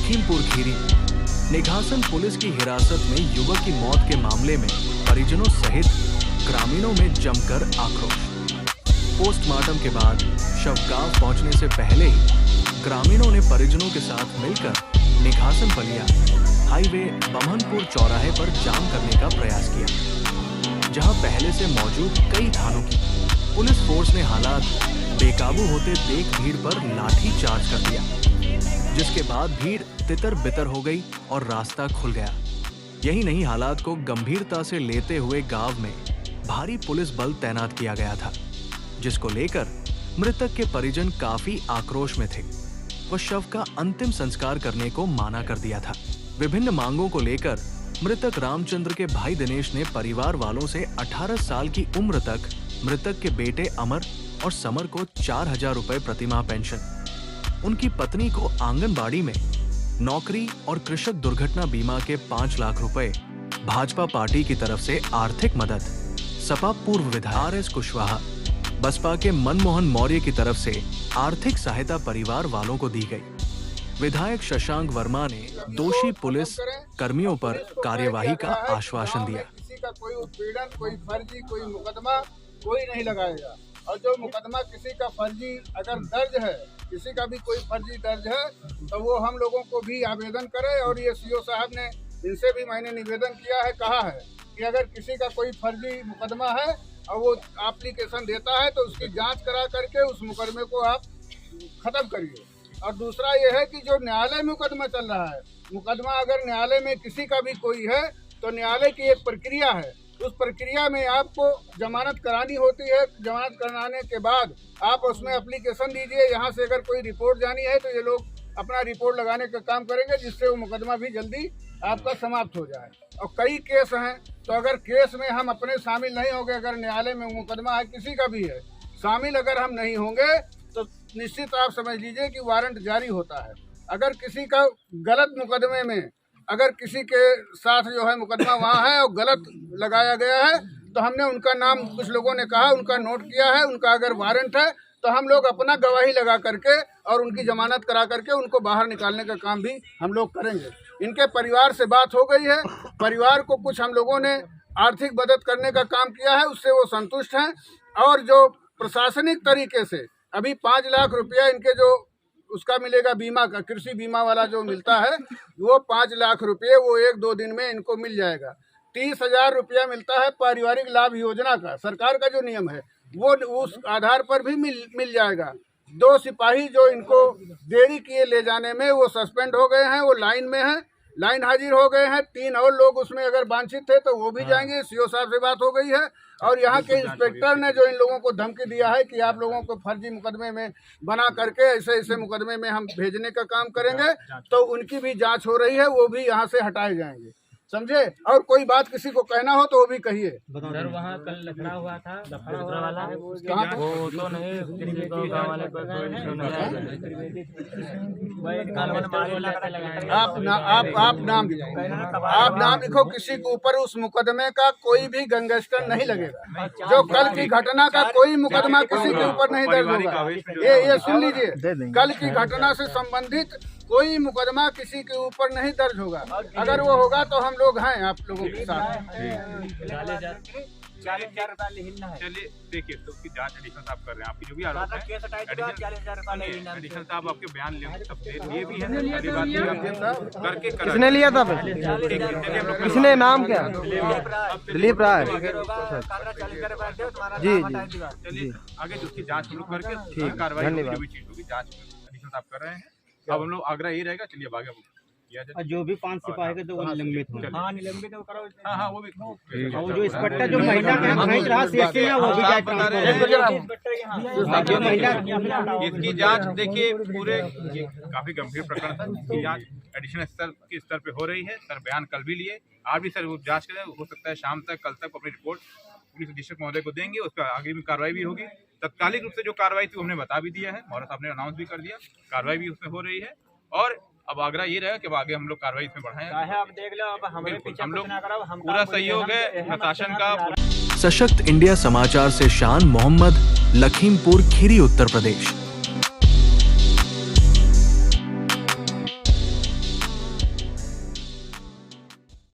Lakhimpur Kheri. Nighasan police की हिरासत में युवक की मौत के मामले में परिजनों सहित ग्रामीणों में जमकर आक्रोश। पोस्टमार्टम के बाद शव गांव पहुंचने से पहले ही ग्रामीणों ने परिजनों के साथ मिलकर निघासन बलिया हाईवे बमनपुर चौराहे पर जाम करने का प्रयास किया, जहां पहले से मौजूद कई थानों की पुलिस फोर्स ने हालात बेकाबू होते देख भीड़ पर लाठी चार्ज कर दिया, जिसके बाद भीड़ तितर बितर हो गई और रास्ता खुल गया। यही नहीं, हालात को गंभीरता से लेते हुए गांव में भारी पुलिस बल तैनात किया गया था, जिसको लेकर मृतक के परिजन काफी आक्रोश में थे। वो शव का अंतिम संस्कार करने को माना कर दिया था। विभिन्न मांगों को लेकर मृतक रामचंद्र के भाई दिनेश ने परिवार वालों से 18 साल की उम्र तक मृतक के बेटे अमर और समर को 4,000 रुपए प्रतिमाह पेंशन, उनकी पत्नी को आंगनबाड़ी में नौकरी और कृषक दुर्घटना बीमा के 5 लाख रुपए, भाजपा पार्टी की तरफ से आर्थिक मदद, सपा पूर्व विधायक RS कुशवाहा, बसपा के मनमोहन मौर्य की तरफ से आर्थिक सहायता परिवार वालों को दी गई। विधायक शशांक वर्मा ने दोषी पुलिस कर्मियों पर कार्यवाही का आश्वासन दिया। किसी का कोई उत्पीड़न, कोई फर्जी, कोई मुकदमा कोई नहीं लगाएगा, और जो मुकदमा किसी का फर्जी अगर दर्ज है, किसी का भी कोई फर्जी दर्ज है, तो वो हम लोगों को भी आवेदन करे। और ये CO साहब ने, इनसे भी मैंने निवेदन किया है, कहा है कि अगर किसी का कोई फर्जी मुकदमा है और वो एप्लीकेशन देता है तो उसकी जांच करा करके उस मुकदमे को आप खत्म करिए। और दूसरा ये है कि जो न्यायालय मुकदमा चल रहा है, मुकदमा अगर न्यायालय में किसी का भी कोई है तो न्यायालय की एक प्रक्रिया है, उस प्रक्रिया में आपको जमानत करानी होती है। जमानत कराने के बाद आप उसमें एप्लीकेशन दीजिए। यहाँ से अगर कोई रिपोर्ट जानी है तो ये लोग अपना रिपोर्ट लगाने का काम करेंगे, जिससे वो मुकदमा भी जल्दी आपका समाप्त हो जाए। और कई केस हैं, तो अगर केस में हम अपने शामिल नहीं होंगे, अगर न्यायालय में मुकदमा है, किसी का भी है, शामिल अगर हम नहीं होंगे तो निश्चित आप समझ लीजिए कि वारंट जारी होता है। अगर किसी का गलत मुकदमे में, अगर किसी के साथ जो है मुकदमा वहाँ है और गलत लगाया गया है, तो हमने उनका नाम, कुछ लोगों ने कहा, उनका नोट किया है, उनका अगर वारंट है तो हम लोग अपना गवाही लगा करके और उनकी जमानत करा करके उनको बाहर निकालने का काम भी हम लोग करेंगे। इनके परिवार से बात हो गई है, परिवार को कुछ हम लोगों ने आर्थिक मदद करने का काम किया है, उससे वो संतुष्ट हैं। और जो प्रशासनिक तरीके से अभी 5 लाख रुपया इनके जो उसका मिलेगा, बीमा का, कृषि बीमा वाला जो मिलता है, वो 5 लाख रुपये वो 1-2 दिन में इनको मिल जाएगा। 30,000 रुपया मिलता है पारिवारिक लाभ योजना का, सरकार का जो नियम है, वो उस आधार पर भी मिल जाएगा। 2 सिपाही जो इनको देरी किए ले जाने में, वो सस्पेंड हो गए हैं, वो लाइन में हैं, लाइन हाजिर हो गए हैं। 3 और लोग उसमें अगर वांछित थे तो वो भी जाएंगे। CO साहब से बात हो गई है। और यहाँ के इंस्पेक्टर ने जो इन लोगों को धमकी दिया है कि आप लोगों को फर्जी मुकदमे में बना करके ऐसे ऐसे मुकदमे में हम भेजने का काम करेंगे, तो उनकी भी जांच हो रही है, वो भी यहाँ से हटाए जाएंगे, समझे। और कोई बात किसी को कहना हो तो वो भी कहिए। सर वहाँ कल लखड़ा हुआ था, लखड़ा वाला वो तो नहीं, आप नाम लिखो। किसी के ऊपर उस मुकदमे का कोई भी गैंगस्टर नहीं लगेगा। जो कल की घटना का कोई मुकदमा किसी के ऊपर नहीं दर्ज होगा। ये सुन लीजिए, कल की घटना से संबंधित कोई मुकदमा किसी के ऊपर नहीं दर्ज होगा। अगर वो होगा तो हम लोग हैं आप लोगों के साथ। चलिए देखिए, तो उसकी जांच एडिशनल साहब कर रहे हैं। आपकी जो भी आरोप है, एडिशनल साहब आपके बयान लिए भी है, करके किसने लिया था? किसने, नाम क्या? दिलीप राय। जी जी, चलिए आगे उसकी जांच शुरू करके कार्रवाई जो भी चीज होगी जांच एडिशनल साहब कर रहे हैं। अब हम लोग आग्रह यही रहेगा, चलिए अब आगे किया जाए। जो भी 5 सिपाही के, जो निलंबित हो, निलंबित करो। हाँ वो भी, और जो इंस्पेक्टर जो महिला के खरीद रहा सेफ्टी है, वो भी जाए। इसकी जांच देखिए, पूरे काफी गंभीर प्रकरण था, इसकी जांच एडिशनल स्तर पे हो रही है। सर बयान कल भी लिए, आज भी सर वो जांच करें, हो सकता है शाम तक, कल तक अपनी रिपोर्ट पुलिस अधीक्षक महोदय को देंगे। उसका आगे भी कार्रवाई भी होगी। तत्कालिक रूप से जो कार्रवाई थी हमने बता भी दिया है, मौर्य साहब ने अनाउंस भी कर दिया, कार्रवाई भी उसमें हो रही है। और अब आग्रह ये रहेगा कि आगे हम लोग कार्रवाई इसमें बढ़ाएं। आप देख लो, अब हमें पीछे हम लोग पूरा सहयोग है प्रशासन का। सशक्त इंडिया समाचार से शान मोहम्मद, लखीमपुर खीरी, उत्तर प्रदेश।